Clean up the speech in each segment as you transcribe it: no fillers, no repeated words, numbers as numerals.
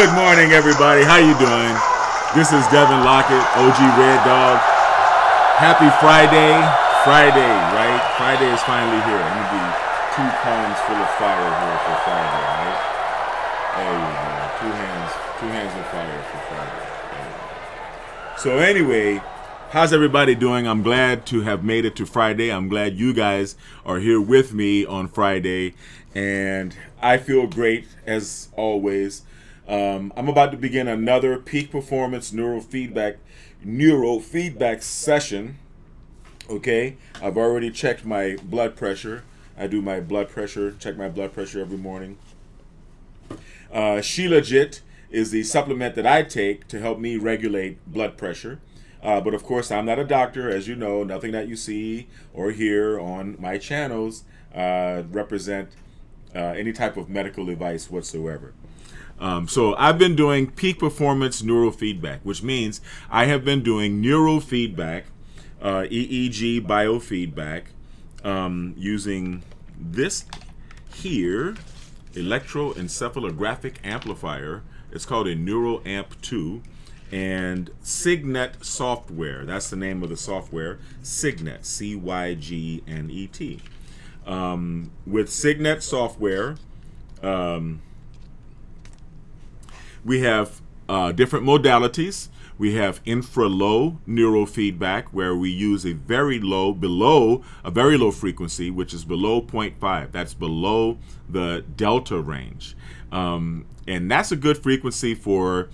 Good morning, everybody. How you doing? This is Devin Lockett, OG Red Dog. Happy Friday. Friday, right? Friday is finally here. I'm going to be 2 palms full of fire here for Friday, right? There you go. Two hands of fire for Friday. So anyway, how's everybody doing? I'm glad to have made it to Friday. I'm glad you guys are here with me on Friday. And I feel great, as always. I'm about to begin another peak performance neurofeedback session. Okay, I've already checked my blood pressure. I do my blood pressure, check my blood pressure every morning. Shilajit is the supplement that I take to help me regulate blood pressure. But of course, I'm not a doctor, as you know. Nothing that you see or hear on my channels represent any type of medical advice whatsoever. So I've been doing peak performance neurofeedback, which means I have been doing neurofeedback, EEG biofeedback, using this here electroencephalographic amplifier. It's called a NeuroAmp 2, and Cygnet software. That's the name of the software. Cygnet, C-Y-G-N-E-T. With Cygnet software, we have different modalities. We have infra-low neurofeedback, where we use a very low frequency, which is below 0.5. That's below the delta range. And that's a good frequency for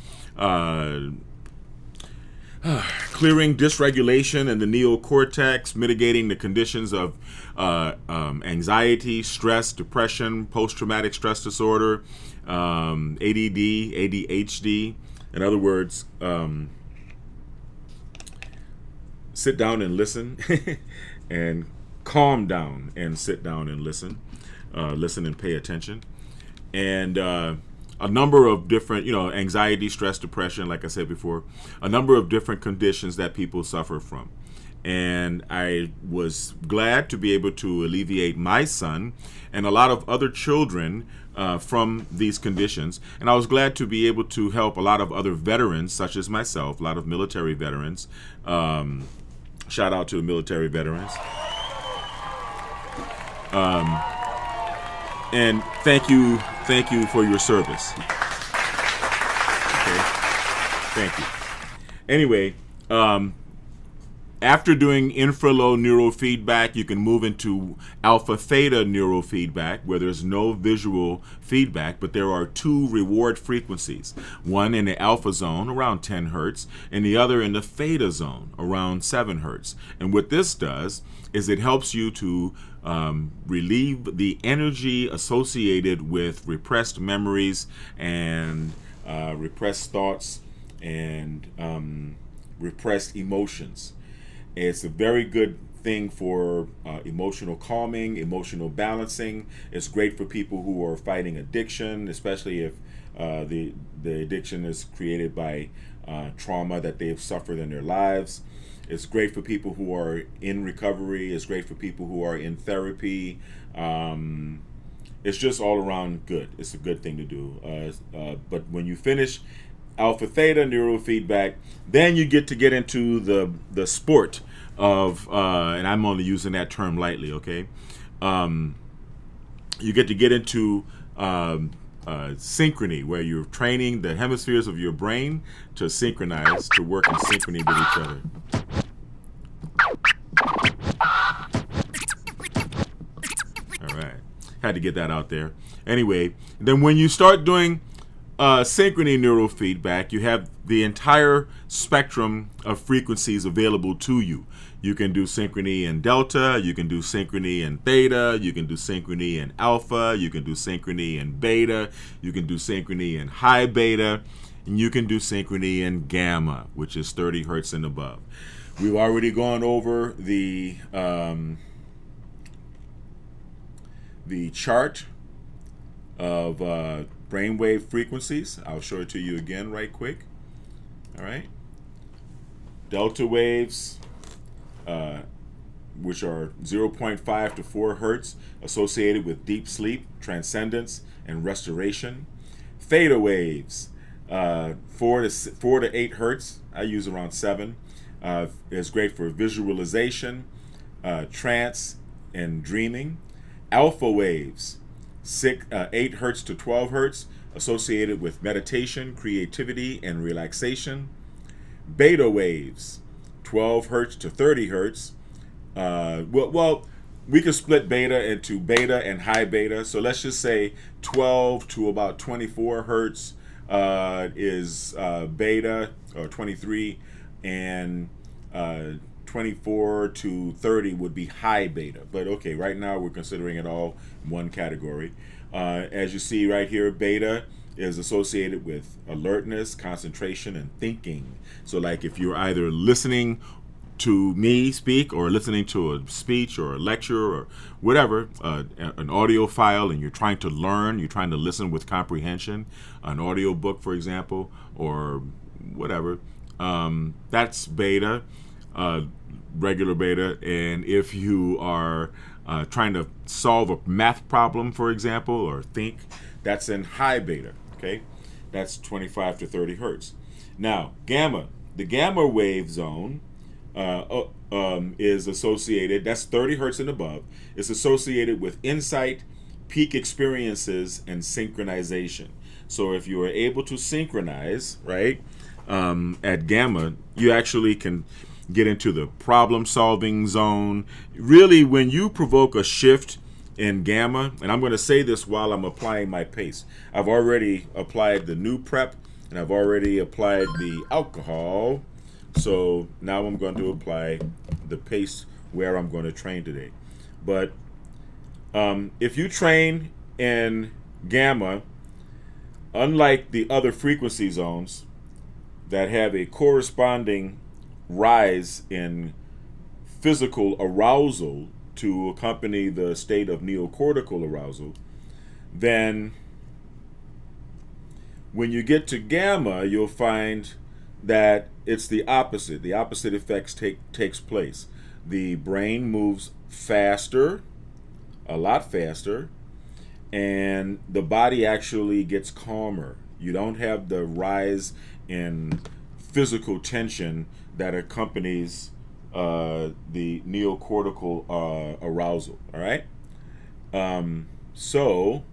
clearing dysregulation in the neocortex, mitigating the conditions of anxiety, stress, depression, post-traumatic stress disorder, ADD, ADHD. In other words, sit down and listen and calm down and sit down and listen. Listen and pay attention. And a number of different, anxiety, stress, depression, like I said before, a number of different conditions that people suffer from. And I was glad to be able to alleviate my son and a lot of other children from these conditions. And I was glad to be able to help a lot of other veterans, such as myself, a lot of military veterans. Shout out to the military veterans. And thank you for your service. Okay, thank you. Anyway, after doing infra-low neurofeedback, you can move into alpha-theta neurofeedback, where there's no visual feedback, but there are 2 reward frequencies. One in the alpha zone, around 10 hertz, and the other in the theta zone, around 7 hertz. And what this does is it helps you to relieve the energy associated with repressed memories and repressed thoughts and repressed emotions. It's a very good thing for emotional calming, emotional balancing. It's great for people who are fighting addiction, especially if the addiction is created by trauma that they've suffered in their lives. It's great for people who are in recovery. It's great for people who are in therapy. It's just all around good. It's a good thing to do. But when you finish alpha theta neurofeedback, then you get into the sport of, and I'm only using that term lightly, okay? You get into synchrony, where you're training the hemispheres of your brain to synchronize, to work in synchrony with each other. All right, had to get that out there. Anyway, then when you start doing synchrony neurofeedback, you have the entire spectrum of frequencies available to you. You can do synchrony in delta, you can do synchrony in theta, you can do synchrony in alpha, you can do synchrony in beta, you can do synchrony in high beta, and you can do synchrony in gamma, which is 30 hertz and above. We've already gone over the chart of brainwave frequencies. I'll show it to you again right quick. All right. Delta waves, which are 0.5 to 4 hertz, associated with deep sleep, transcendence, and restoration. Theta waves, 4 to 8 hertz. I use around 7. Is great for visualization, trance, and dreaming. Alpha waves, 8 hertz to 12 hertz, associated with meditation, creativity, and relaxation. Beta waves, 12 hertz to 30 hertz. We could split beta into beta and high beta. So let's just say 12 to about 24 hertz is beta, or 23, and 24 to 30 would be high beta. But okay, right now we're considering it all one category. As you see right here, beta is associated with alertness, concentration, and thinking. So like if you're either listening to me speak or listening to a speech or a lecture or whatever, an audio file, and you're trying to learn, you're trying to listen with comprehension, an audio book, for example, or whatever, that's beta, regular beta. And if you are trying to solve a math problem, for example, or think, that's in high beta, okay? That's 25 to 30 hertz. Now, gamma, the gamma wave zone is associated, that's 30 hertz and above, is associated with insight, peak experiences, and synchronization. So if you are able to synchronize, right, at gamma, you actually can get into the problem-solving zone. Really, when you provoke a shift in gamma, and I'm going to say this while I'm applying my pace. I've already applied the new prep, and I've already applied the alcohol. So now I'm going to apply the pace where I'm going to train today. But if you train in gamma, unlike the other frequency zones that have a corresponding rise in physical arousal to accompany the state of neocortical arousal, then when you get to gamma, you'll find that it's the opposite. The opposite effects takes place. The brain moves faster, a lot faster, and the body actually gets calmer. You don't have the rise in physical tension that accompanies the neocortical arousal. All right? So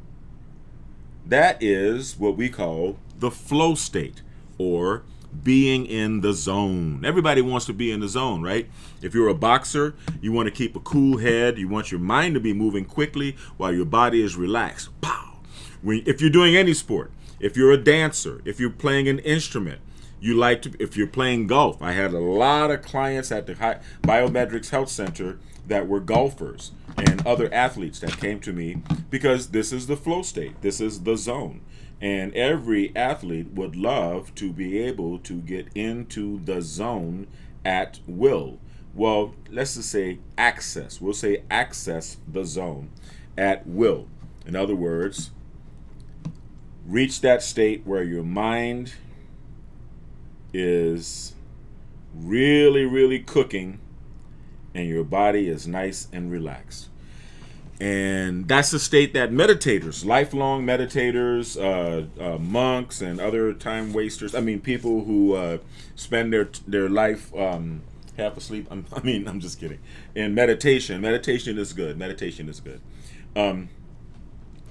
that is what we call the flow state, or being in the zone. Everybody wants to be in the zone, right? If you're a boxer, you want to keep a cool head. You want your mind to be moving quickly while your body is relaxed. Pow! If you're doing any sport, if you're a dancer, if you're playing an instrument, you like to, if you're playing golf. I had a lot of clients at the Biometrics Health Center that were golfers and other athletes that came to me because this is the flow state. This is the zone. And every athlete would love to be able to get into the zone at will. Well, let's just say access. We'll say access the zone at will. In other words, reach that state where your mind is really, really cooking and your body is nice and relaxed. And that's the state that meditators, lifelong meditators, monks, and other time wasters, people who spend their life half asleep. I'm just kidding. In meditation is good. Meditation is good.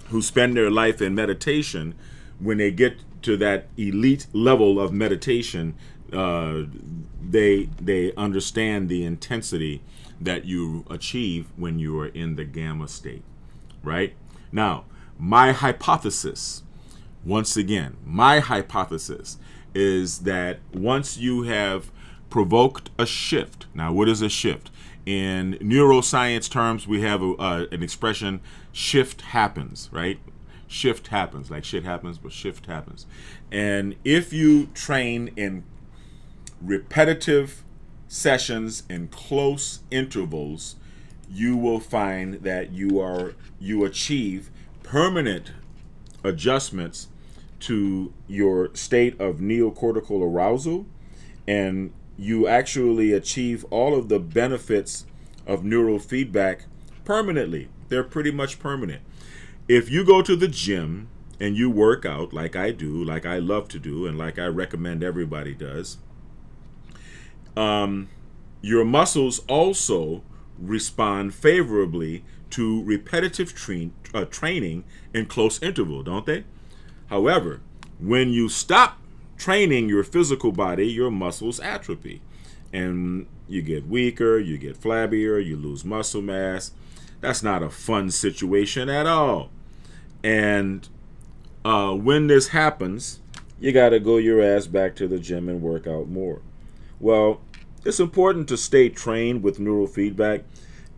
Who spend their life in meditation, when they get to that elite level of meditation, they understand the intensity that you achieve when you are in the gamma state, right? Now, my hypothesis, once again, is that once you have provoked a shift, now what is a shift? In neuroscience terms, we have an expression, shift happens, right? Shift happens, like shit happens, but shift happens. And if you train in repetitive sessions in close intervals, you will find that you achieve permanent adjustments to your state of neocortical arousal, and you actually achieve all of the benefits of neurofeedback permanently. They're pretty much permanent. If you go to the gym and you work out like I do, like I love to do, and like I recommend everybody does, your muscles also respond favorably to repetitive training in close interval, don't they? However, when you stop training your physical body, your muscles atrophy. And you get weaker, you get flabbier, you lose muscle mass. That's not a fun situation at all. And when this happens, you got to go your ass back to the gym and work out more. Well, it's important to stay trained with neurofeedback.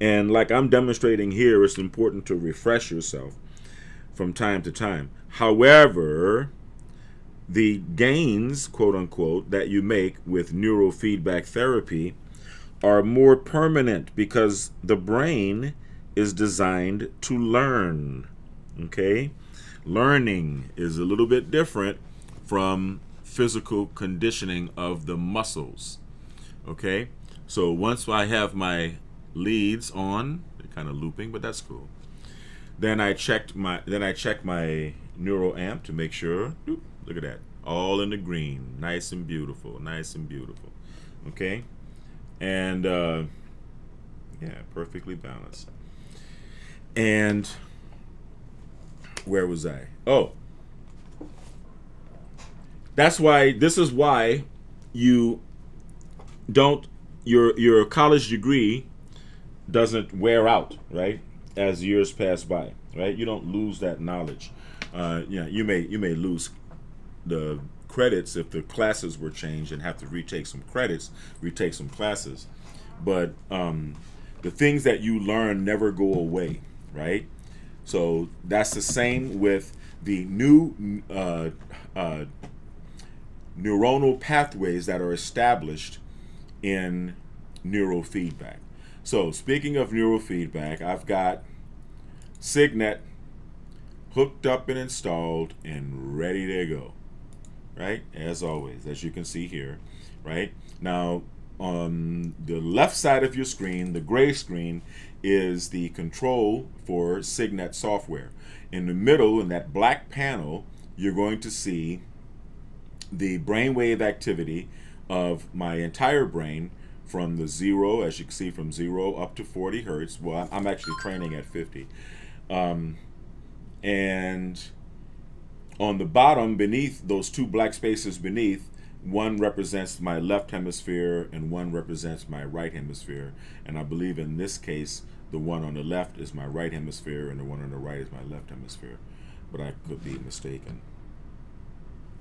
And like I'm demonstrating here, it's important to refresh yourself from time to time. However, the gains, quote unquote, that you make with neurofeedback therapy are more permanent because the brain is designed to learn. Okay? Learning is a little bit different from physical conditioning of the muscles. Okay? So once I have my leads on, they're kind of looping, but that's cool. Then I check my neuro amp to make sure. Look at that. All in the green. Nice and beautiful. Nice and beautiful. Okay? And yeah, perfectly balanced. And where was I? Oh. This is why you don't your college degree doesn't wear out, right? As years pass by, right? You don't lose that knowledge. You may lose the credits if the classes were changed and have to retake some classes. But the things that you learn never go away, right? So that's the same with the new neuronal pathways that are established in neurofeedback. So speaking of neurofeedback, I've got Signet hooked up and installed and ready to go, right? As always, as you can see here, right? Now, on the left side of your screen, the gray screen, is the control for Signet software. In the middle, in that black panel, you're going to see the brainwave activity of my entire brain from the 0, as you can see, from 0 up to 40 hertz. Well, I'm actually training at 50. And on the bottom, beneath those two black spaces beneath, one represents my left hemisphere and one represents my right hemisphere. And I believe in this case, the one on the left is my right hemisphere and the one on the right is my left hemisphere. But I could be mistaken.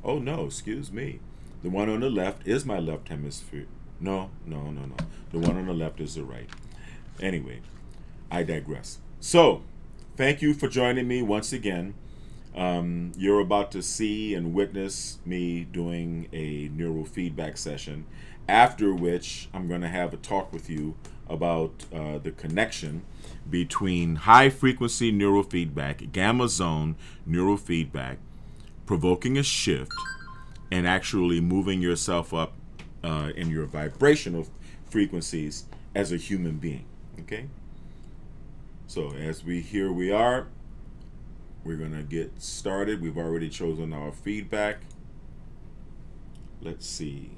Oh no, excuse me. The one on the left is my left hemisphere. No. The one on the left is the right. Anyway, I digress. So, thank you for joining me once again. You're about to see and witness me doing a neurofeedback session, after which I'm going to have a talk with you about the connection between high frequency neurofeedback, gamma zone neurofeedback, provoking a shift, and actually moving yourself up in your vibrational frequencies as a human being. Okay? So here we are. We're going to get started. We've already chosen our feedback. Let's see.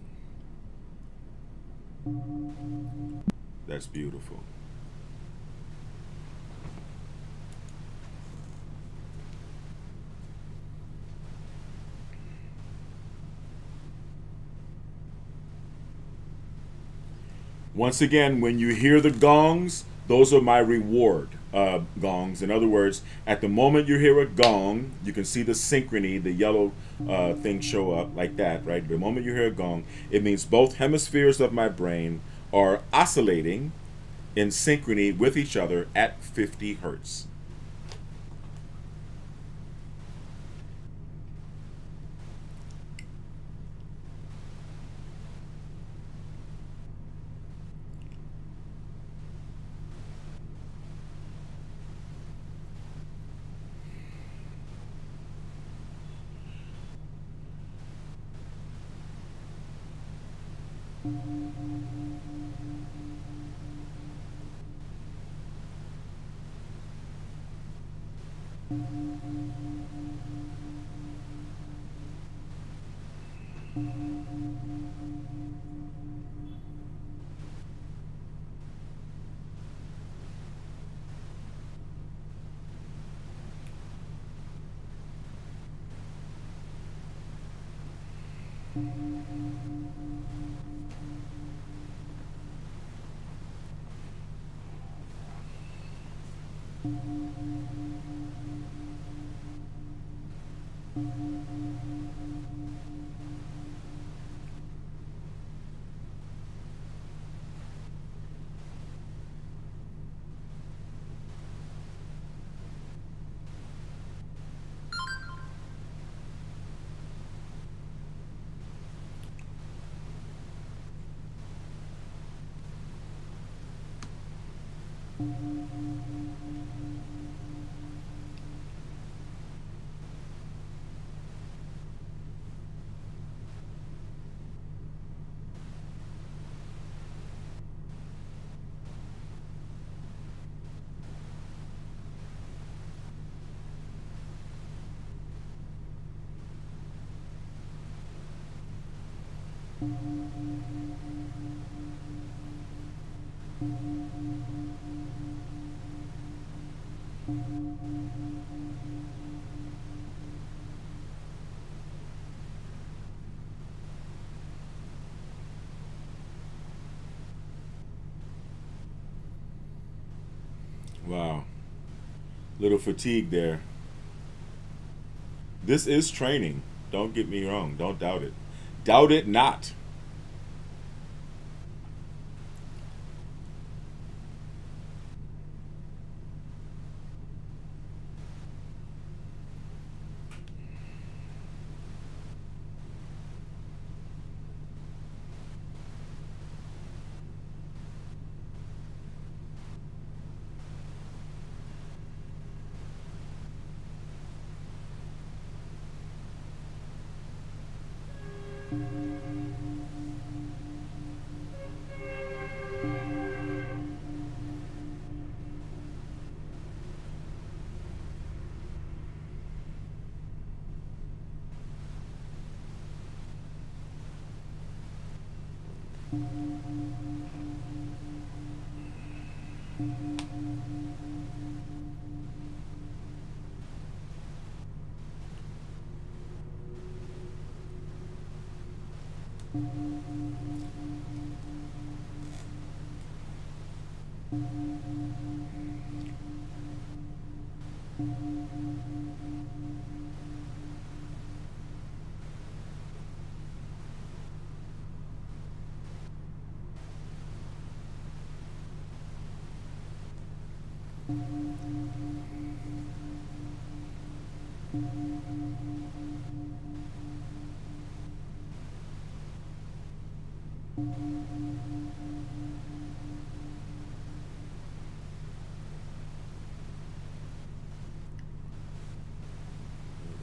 That's beautiful. Once again, when you hear the gongs, those are my reward gongs. In other words, at the moment you hear a gong, you can see the synchrony, the yellow thing show up like that, right? The moment you hear a gong, it means both hemispheres of my brain are oscillating in synchrony with each other at 50 hertz. Wow. Little fatigue there. This is training. Don't get me wrong. Don't doubt it. Doubt it not.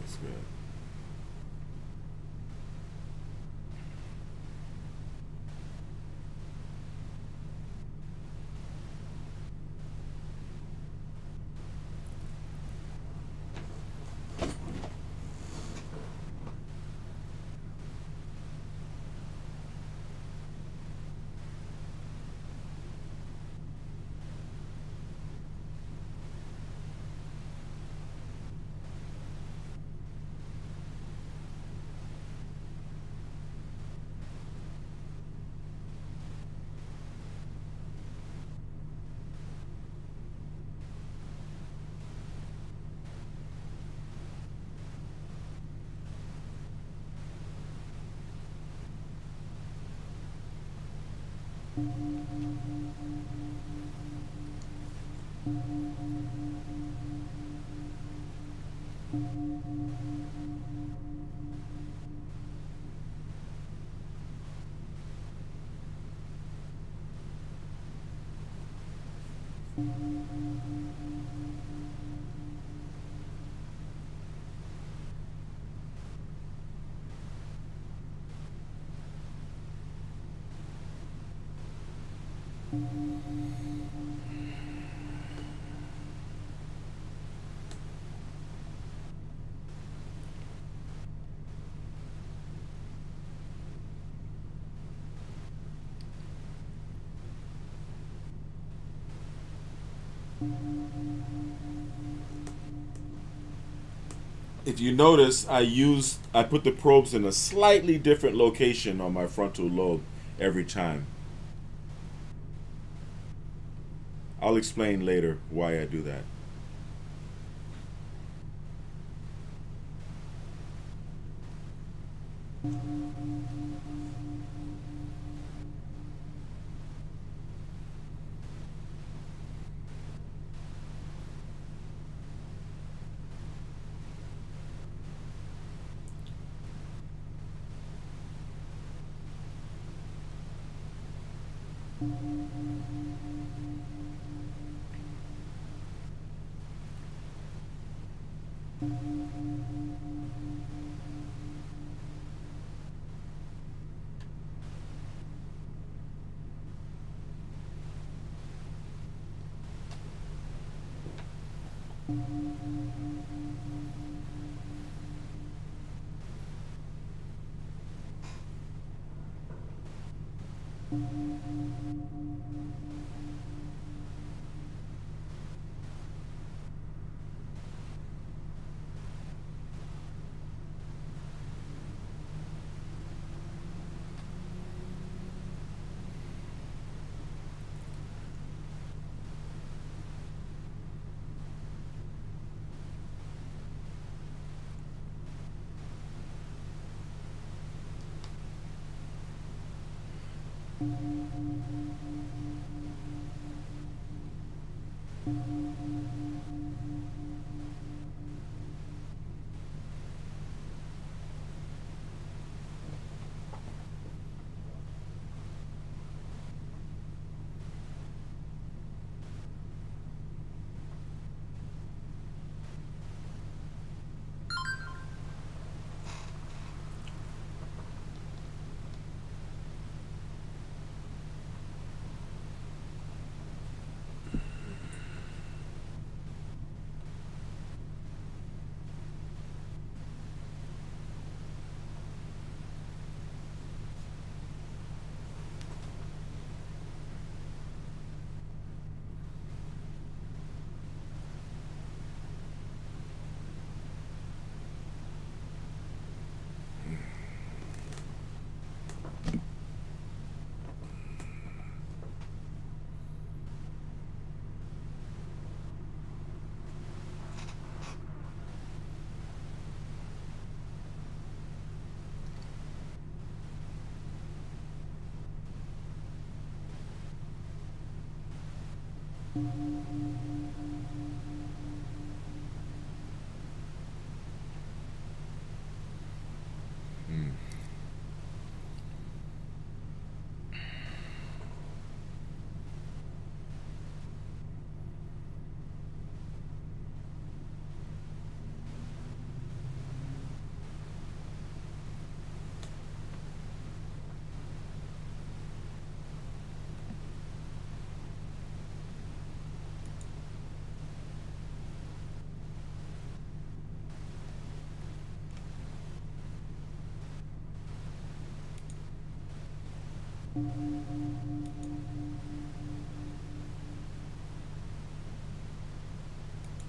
That's good. If you notice, I put the probes in a slightly different location on my frontal lobe every time. I'll explain later why I do that.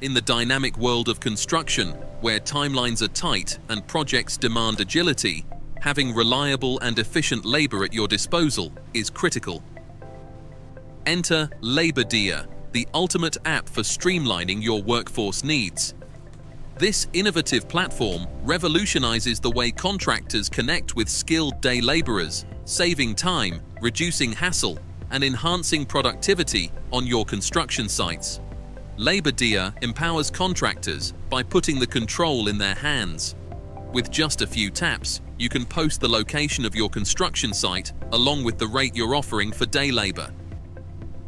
In the dynamic world of construction, where timelines are tight and projects demand agility, having reliable and efficient labor at your disposal is critical. Enter LaborDia, the ultimate app for streamlining your workforce needs. This innovative platform revolutionizes the way contractors connect with skilled day laborers, saving time, reducing hassle, and enhancing productivity on your construction sites. LaborDia empowers contractors by putting the control in their hands. With just a few taps, you can post the location of your construction site along with the rate you're offering for day labor.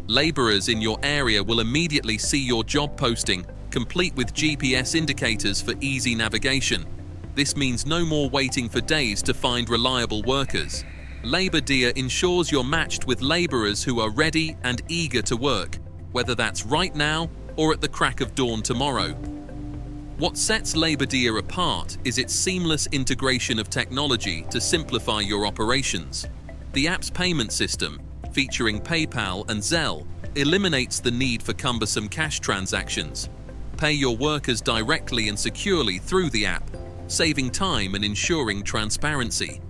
Laborers in your area will immediately see your job posting, complete with GPS indicators for easy navigation. This means no more waiting for days to find reliable workers. LaborDia ensures you're matched with laborers who are ready and eager to work, whether that's right now or at the crack of dawn tomorrow. What sets LaborDia apart is its seamless integration of technology to simplify your operations. The app's payment system, featuring PayPal and Zelle, eliminates the need for cumbersome cash transactions. Pay your workers directly and securely through the app, saving time and ensuring transparency.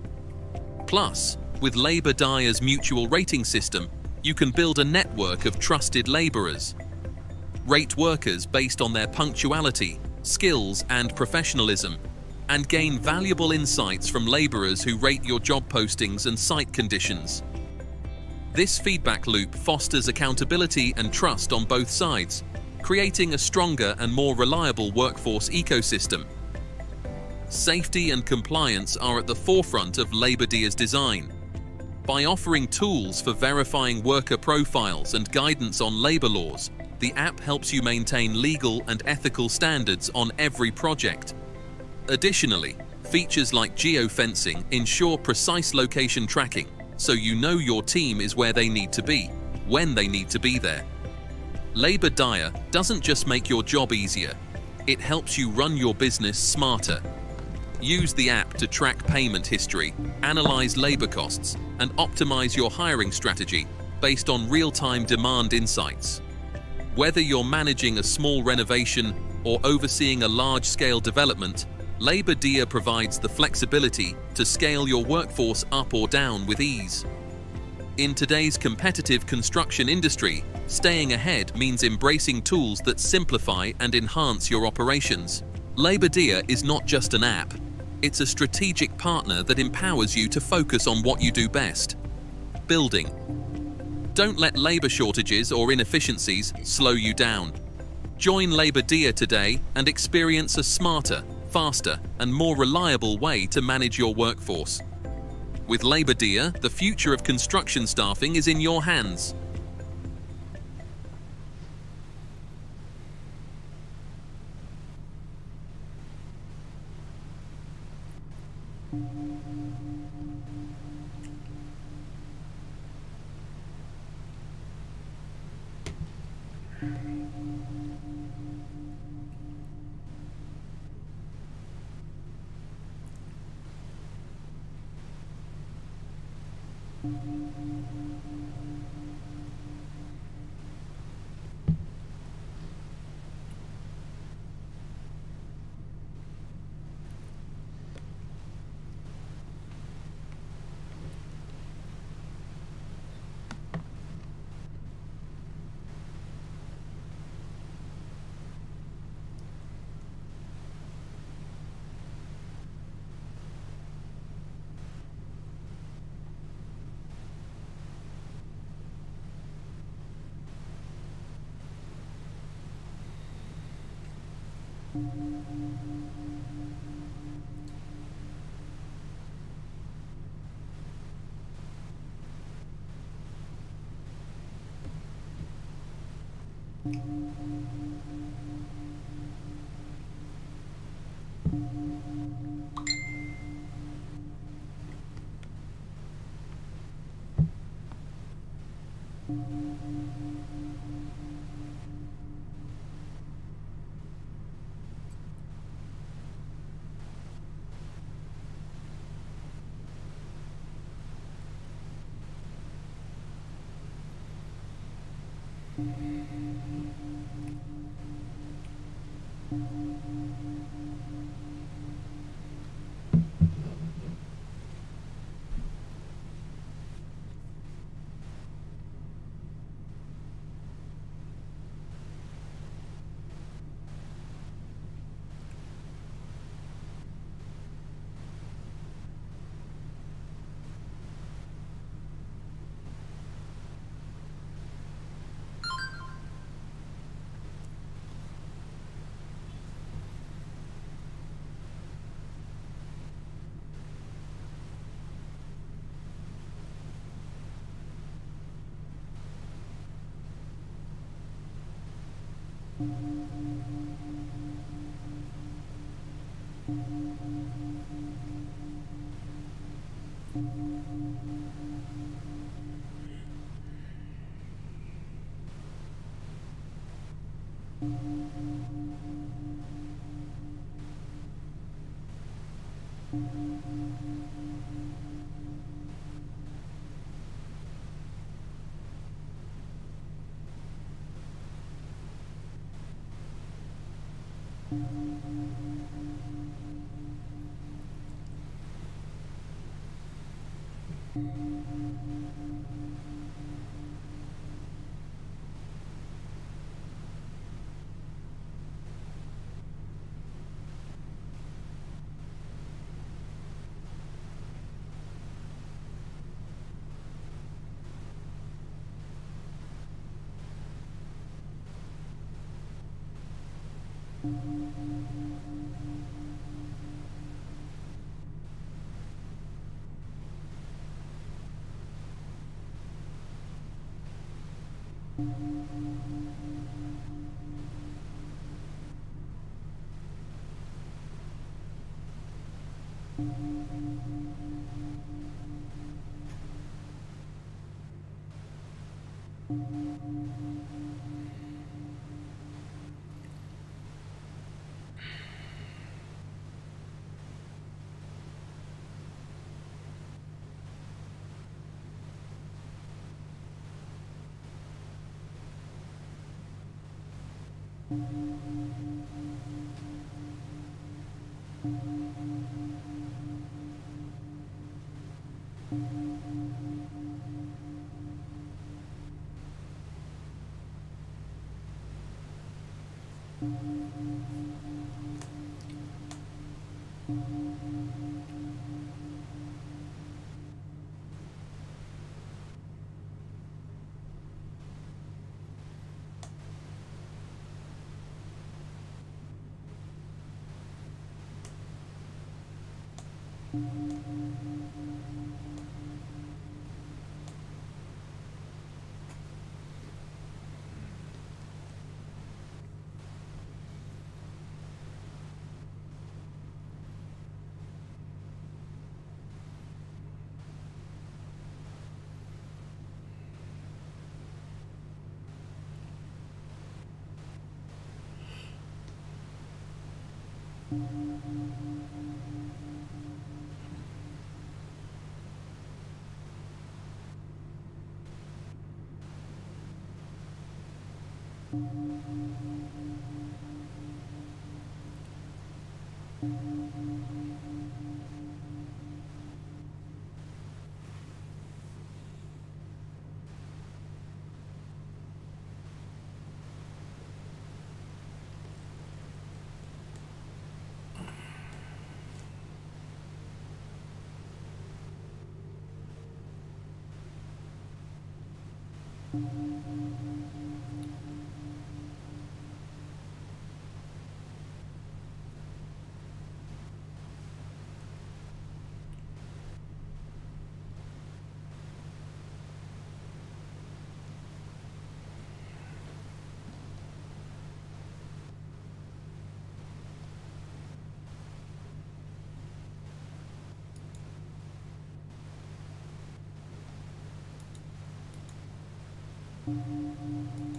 Plus, with Labor Dia's mutual rating system, you can build a network of trusted laborers. Rate workers based on their punctuality, skills, and professionalism, and gain valuable insights from laborers who rate your job postings and site conditions. This feedback loop fosters accountability and trust on both sides, creating a stronger and more reliable workforce ecosystem. Safety and compliance are at the forefront of Labor Dia's design. By offering tools for verifying worker profiles and guidance on labor laws, the app helps you maintain legal and ethical standards on every project. Additionally, features like geofencing ensure precise location tracking, so you know your team is where they need to be, when they need to be there. Labor Dia doesn't just make your job easier, it helps you run your business smarter. Use the app to track payment history, analyze labor costs, and optimize your hiring strategy based on real-time demand insights. Whether you're managing a small renovation or overseeing a large-scale development, Labor Dia provides the flexibility to scale your workforce up or down with ease. In today's competitive construction industry, staying ahead means embracing tools that simplify and enhance your operations. Labor Dia is not just an app, it's a strategic partner that empowers you to focus on what you do best: building. Don't let labor shortages or inefficiencies slow you down. Join Labor Dia today and experience a smarter, faster, and more reliable way to manage your workforce. With Labor Dia, the future of construction staffing is in your hands.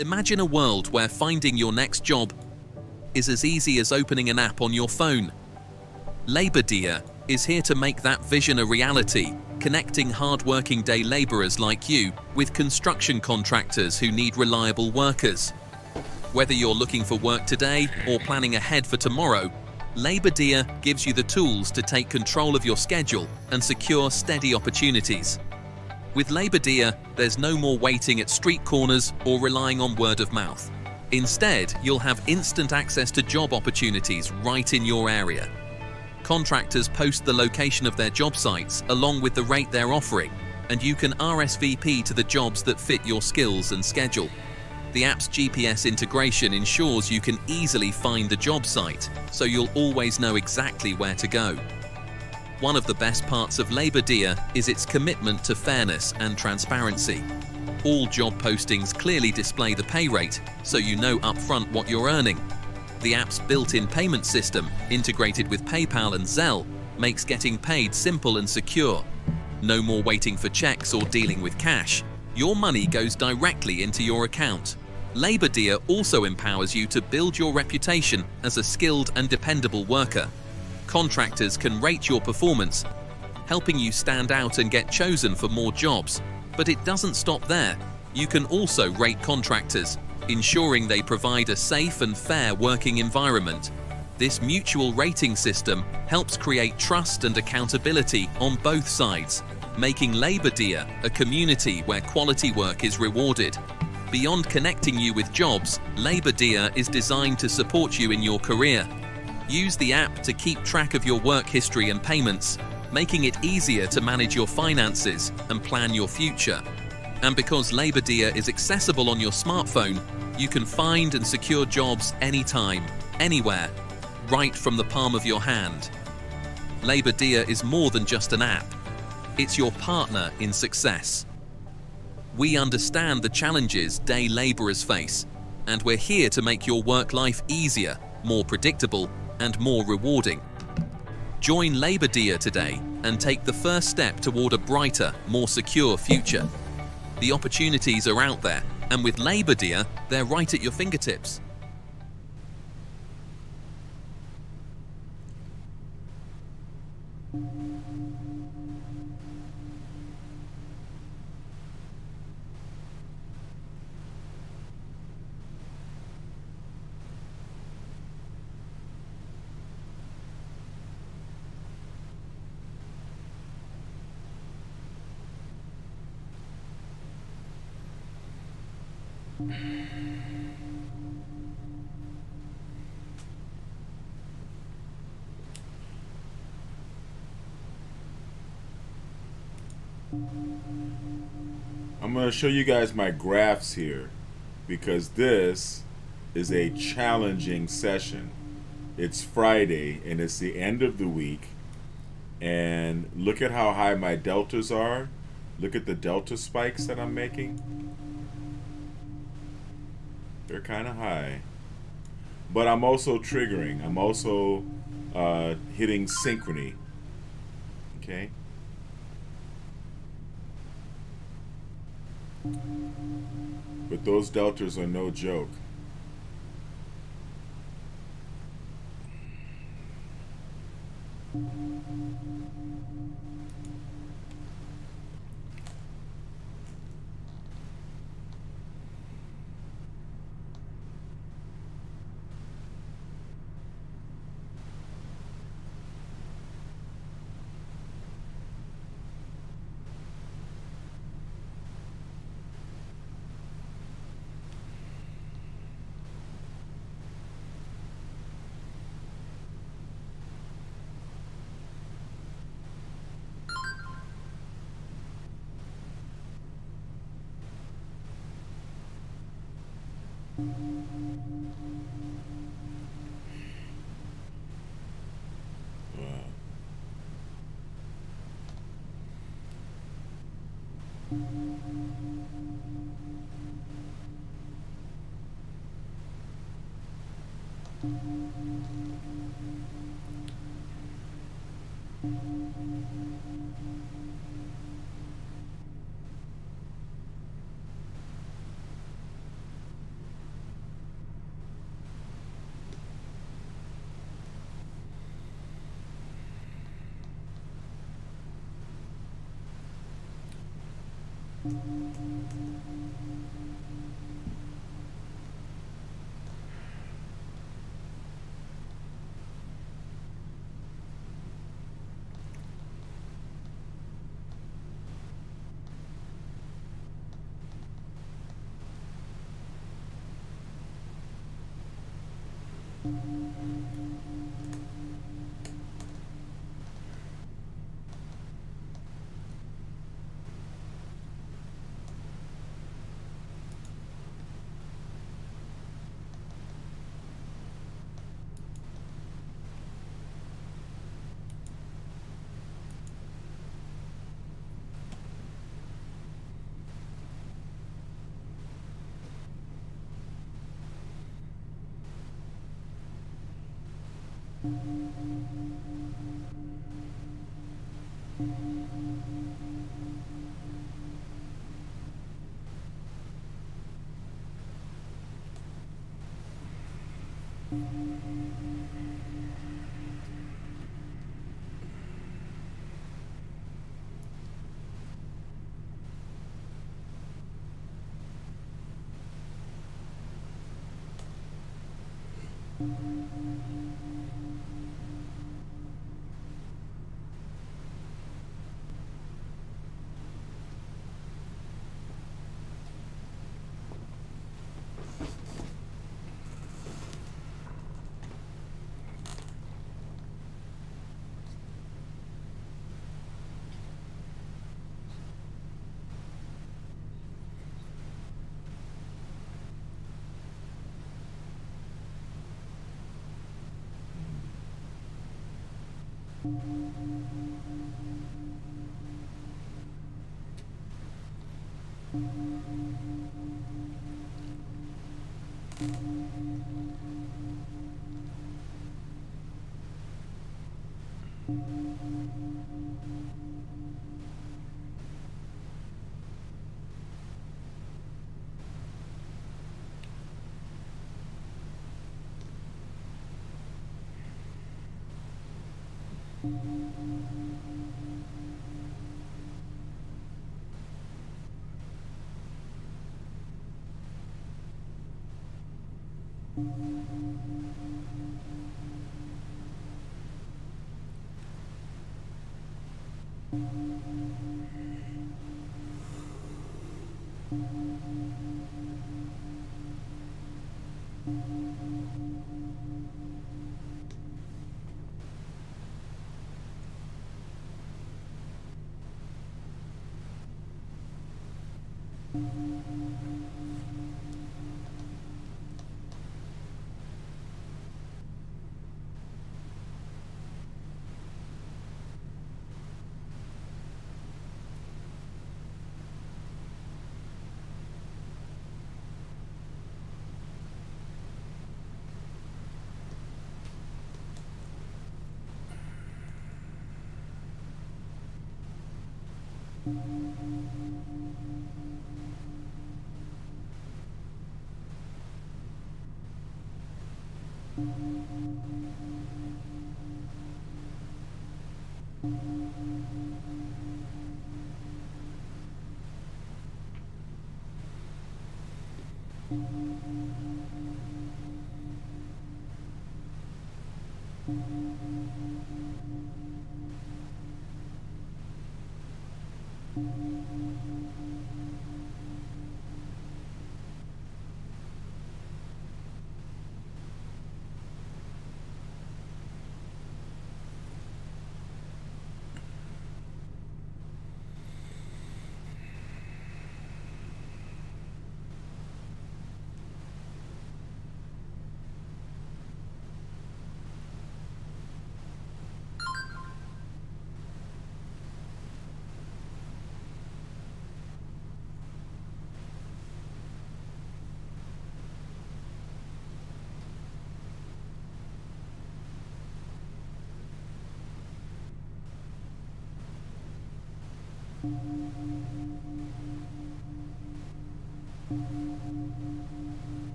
Imagine a world where finding your next job is as easy as opening an app on your phone. Labor Dia is here to make that vision a reality, connecting hard-working day laborers like you with construction contractors who need reliable workers. Whether you're looking for work today or planning ahead for tomorrow, Labor Dia gives you the tools to take control of your schedule and secure steady opportunities. With Labor Dia, there's no more waiting at street corners or relying on word of mouth. Instead, you'll have instant access to job opportunities right in your area. Contractors post the location of their job sites along with the rate they're offering, and you can RSVP to the jobs that fit your skills and schedule. The app's GPS integration ensures you can easily find the job site, so you'll always know exactly where to go. One of the best parts of Labor Dia is its commitment to fairness and transparency. All job postings clearly display the pay rate, so you know upfront what you're earning. The app's built-in payment system, integrated with PayPal and Zelle, makes getting paid simple and secure. No more waiting for checks or dealing with cash. Your money goes directly into your account. Labor Dia also empowers you to build your reputation as a skilled and dependable worker. Contractors can rate your performance, helping you stand out and get chosen for more jobs. But it doesn't stop there. You can also rate contractors, ensuring they provide a safe and fair working environment. This mutual rating system helps create trust and accountability on both sides, making Labour Dia a community where quality work is rewarded. Beyond connecting you with jobs, Labour Dia is designed to support you in your career. Use the app to keep track of your work history and payments, making it easier to manage your finances and plan your future. And because Labour Dia is accessible on your smartphone, you can find and secure jobs anytime, anywhere, right from the palm of your hand. Labour Dia is more than just an app. It's your partner in success. We understand the challenges day labourers face, and we're here to make your work life easier, more predictable, and more rewarding. Join Labour Dia today and take the first step toward a brighter, more secure future. The opportunities are out there, and with Labour Dia, they're right at your fingertips. I'm going to show you guys my graphs here because this is a challenging session. It's Friday and it's the end of the week, and look at how high my deltas are. Look at the delta spikes that I'm making. They're kind of high, but I'm also triggering. I'm also hitting synchrony. Okay. But those deltas are no joke.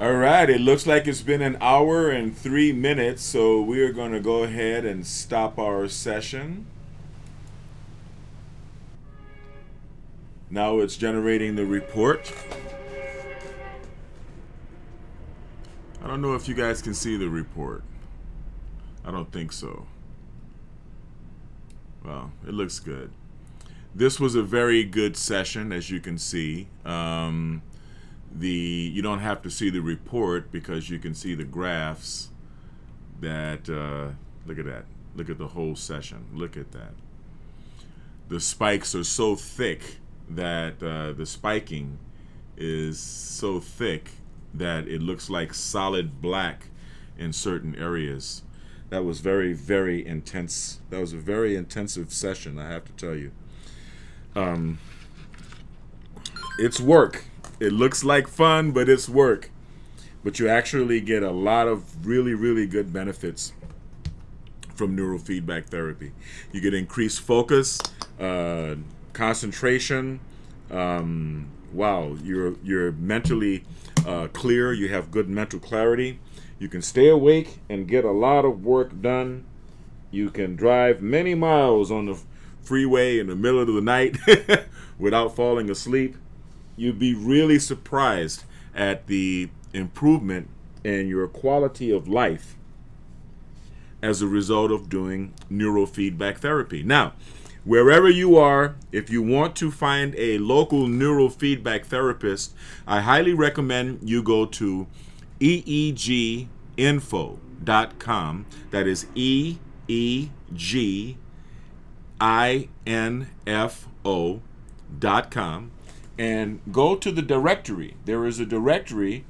All right, it looks like it's been an hour and 3 minutes, so we are going to go ahead and stop our session. Now it's generating the report. I don't know if you guys can see the report. I don't think so. Well, it looks good. This was a very good session, as you can see. You don't have to see the report because you can see the graphs that, look at that. Look at the whole session. Look at that. The spikes are so thick that the spiking is so thick that it looks like solid black in certain areas. That was very, very intense. That was a very intensive session, I have to tell you. It's work. It looks like fun, but it's work. But you actually get a lot of really, really good benefits from neurofeedback therapy. You get increased focus, concentration. Wow, you're mentally clear. You have good mental clarity. You can stay awake and get a lot of work done. You can drive many miles on the freeway in the middle of the night without falling asleep. You'd be really surprised at the improvement in your quality of life as a result of doing neurofeedback therapy. Now, wherever you are, if you want to find a local neurofeedback therapist, I highly recommend you go to eeginfo.com. That is eeginfo.com. And go to the directory. There is a directory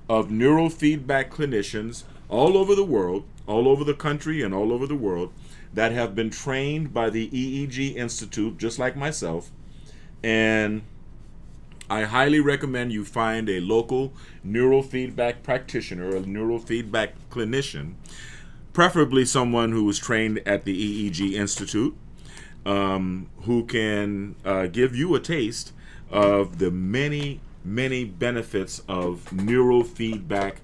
of neurofeedback clinicians all over the world, all over the country and all over the world, that have been trained by the EEG Institute, just like myself. And I highly recommend you find a local neurofeedback practitioner, a neurofeedback clinician, preferably someone who was trained at the EEG Institute, who can give you a taste of the many, many benefits of neurofeedback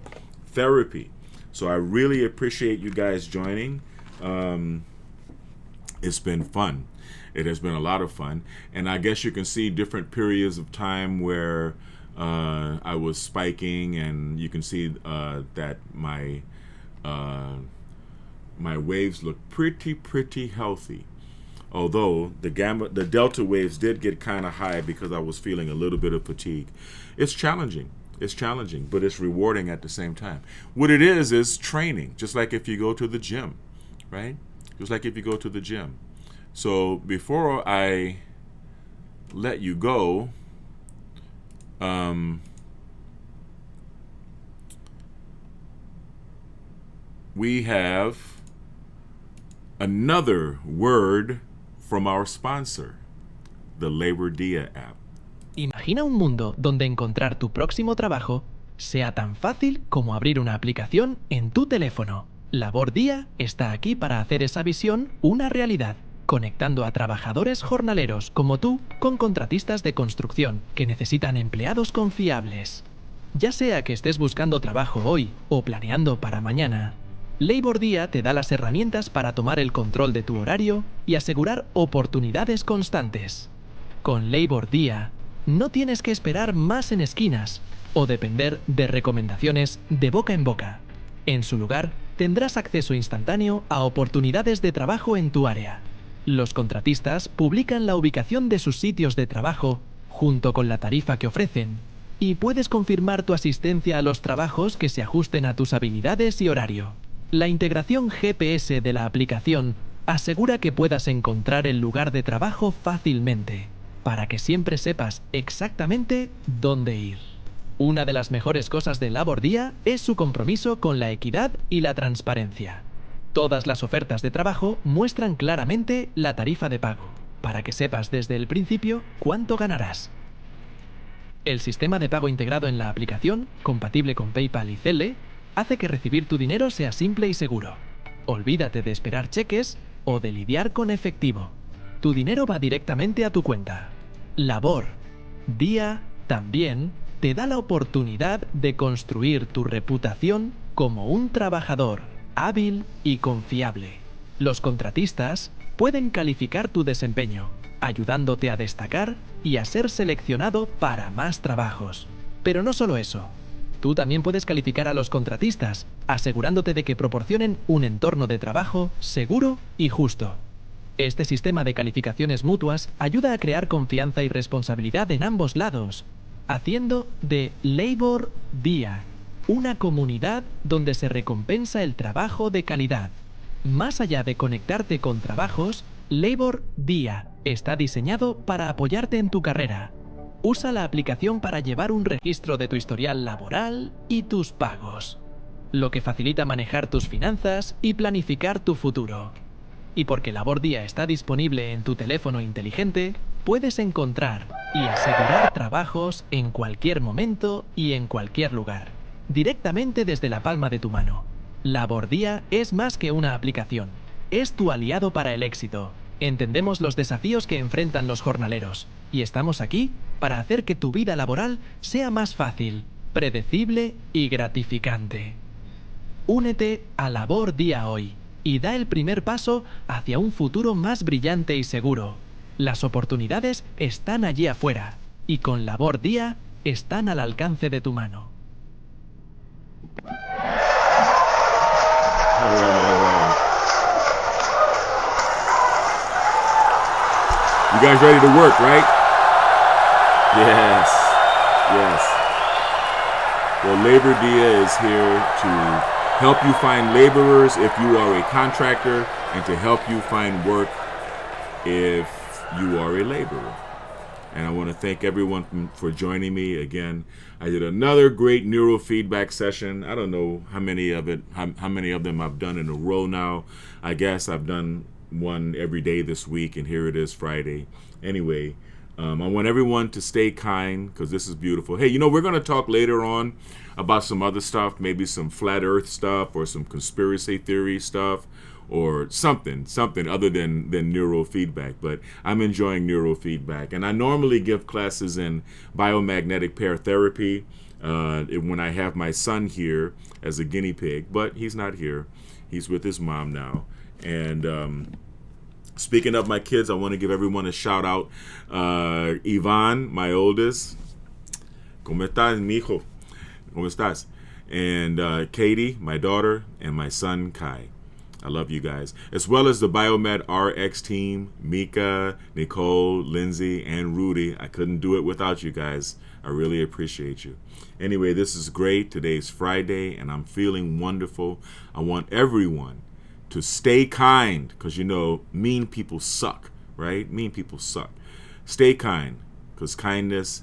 therapy. So I really appreciate you guys joining. It's been fun. It has been a lot of fun. And I guess you can see different periods of time where I was spiking, and you can see that my waves look pretty healthy. Although the delta waves did get kind of high because I was feeling a little bit of fatigue. It's challenging, but it's rewarding at the same time. What it is training, just like if you go to the gym, right? Just like if you go to the gym. So before I let you go, we have another word from our sponsor, the Labor Dia app. Imagina un mundo donde encontrar tu próximo trabajo sea tan fácil como abrir una aplicación en tu teléfono. Labor Día está aquí para hacer esa visión una realidad, conectando a trabajadores jornaleros como tú con contratistas de construcción que necesitan empleados confiables. Ya sea que estés buscando trabajo hoy o planeando para mañana, Labor Día te da las herramientas para tomar el control de tu horario y asegurar oportunidades constantes. Con Labor Día, no tienes que esperar más en esquinas o depender de recomendaciones de boca en boca. En su lugar, tendrás acceso instantáneo a oportunidades de trabajo en tu área. Los contratistas publican la ubicación de sus sitios de trabajo junto con la tarifa que ofrecen, y puedes confirmar tu asistencia a los trabajos que se ajusten a tus habilidades y horario. La integración GPS de la aplicación asegura que puedas encontrar el lugar de trabajo fácilmente, para que siempre sepas exactamente dónde ir. Una de las mejores cosas de Labor Día es su compromiso con la equidad y la transparencia. Todas las ofertas de trabajo muestran claramente la tarifa de pago, para que sepas desde el principio cuánto ganarás. El sistema de pago integrado en la aplicación, compatible con PayPal y Zelle, hace que recibir tu dinero sea simple y seguro. Olvídate de esperar cheques o de lidiar con efectivo. Tu dinero va directamente a tu cuenta. Labor Día también te da la oportunidad de construir tu reputación como un trabajador hábil y confiable. Los contratistas pueden calificar tu desempeño, ayudándote a destacar y a ser seleccionado para más trabajos. Pero no solo eso. Tú también puedes calificar a los contratistas, asegurándote de que proporcionen un entorno de trabajo seguro y justo. Este sistema de calificaciones mutuas ayuda a crear confianza y responsabilidad en ambos lados, haciendo de Labor Día una comunidad donde se recompensa el trabajo de calidad. Más allá de conectarte con trabajos, Labor Día está diseñado para apoyarte en tu carrera. Usa la aplicación para llevar un registro de tu historial laboral y tus pagos, lo que facilita manejar tus finanzas y planificar tu futuro. Y porque Labor Día está disponible en tu teléfono inteligente, puedes encontrar y asegurar trabajos en cualquier momento y en cualquier lugar, directamente desde la palma de tu mano. Labor Día es más que una aplicación, es tu aliado para el éxito. Entendemos los desafíos que enfrentan los jornaleros y estamos aquí para hacer que tu vida laboral sea más fácil, predecible y gratificante. Únete a Labor Día hoy y da el primer paso hacia un futuro más brillante y seguro. Las oportunidades están allí afuera y con Labor Día están al alcance de tu mano. You guys ready to work, right? Yes. Yes. Well, Labor Dia is here to help you find laborers if you are a contractor and to help you find work if you are a laborer. And I want to thank everyone for joining me again. I did another great neurofeedback session. I don't know how many of them I've done in a row now. I guess I've done one every day this week, and here it is Friday. Anyway, I want everyone to stay kind because this is beautiful. Hey, we're going to talk later on about some other stuff, maybe some flat earth stuff or some conspiracy theory stuff or something other than neurofeedback. But I'm enjoying neurofeedback. And I normally give classes in biomagnetic pair therapy when I have my son here as a guinea pig, but he's not here. He's with his mom now. And speaking of my kids, I want to give everyone a shout out. Ivan, my oldest. ¿Cómo estás, mijo? ¿Cómo estás? And Katie, my daughter, and my son, Kai. I love you guys. As well as the Biomed RX team, Mika, Nicole, Lindsay, and Rudy. I couldn't do it without you guys. I really appreciate you. Anyway, this is great. Today's Friday, and I'm feeling wonderful. I want everyone to stay kind, because mean people suck, right? Mean people suck. Stay kind, because kindness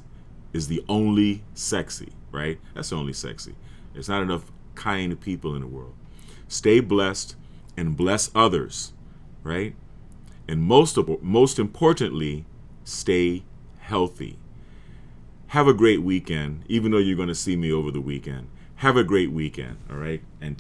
is the only sexy, right? That's the only sexy. There's not enough kind people in the world. Stay blessed and bless others, right? And most importantly, stay healthy. Have a great weekend, even though you're going to see me over the weekend. Have a great weekend, all right? And